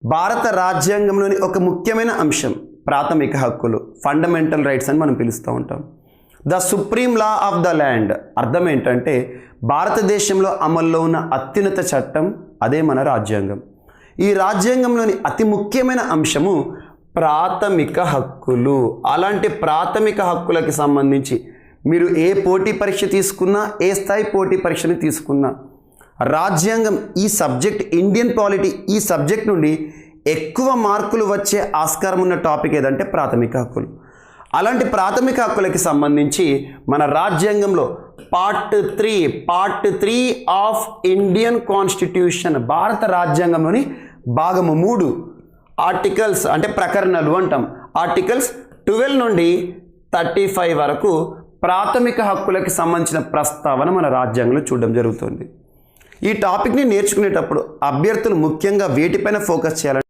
భారత రాజ్యాంగంలోని ఒక ముఖ్యమైన అంశం ప్రాథమిక హక్కులు, ఫండమెంటల్ రైట్స్ అని మనం పిలుస్తూ ఉంటాం. The supreme law of the land అర్థం ఏంటంటే భారతదేశంలో అమల్లో ఉన్న అత్యున్నత చట్టం, అదే మన రాజ్యాంగం. ఈ రాజ్యాంగంలోని అతి ముఖ్యమైన అంశము ప్రాథమిక హక్కులు. అలాంటి ప్రాథమిక హక్కులకి సంబంధించి మీరు ఏ పోటీ పరీక్ష తీసుకున్నా, ఏ స్థాయి పోటీ పరీక్షను తీసుకున్నా, రాజ్యాంగం ఈ సబ్జెక్ట్, ఇండియన్ పాలిటీ ఈ సబ్జెక్ట్ నుండి ఎక్కువ మార్కులు వచ్చే ఆస్కారం ఉన్న టాపిక్ ఏదంటే ప్రాథమిక హక్కులు. అలాంటి ప్రాథమిక హక్కులకి సంబంధించి మన రాజ్యాంగంలో పార్ట్ 3 ఆఫ్ ఇండియన్ కాన్స్టిట్యూషన్, భారత రాజ్యాంగంలోని భాగము 3 ఆర్టికల్స్ అంటే ప్రకరణలు అంటాం. ఆర్టికల్స్ 12 నుండి 35 వరకు ప్రాథమిక హక్కులకి సంబంధించిన ప్రస్తావన మన రాజ్యాంగంలో చూడడం జరుగుతుంది. ఈ టాపిక్ని నేర్చుకునేటప్పుడు అభ్యర్థులు ముఖ్యంగా వేటిపైన ఫోకస్ చేయాలంటే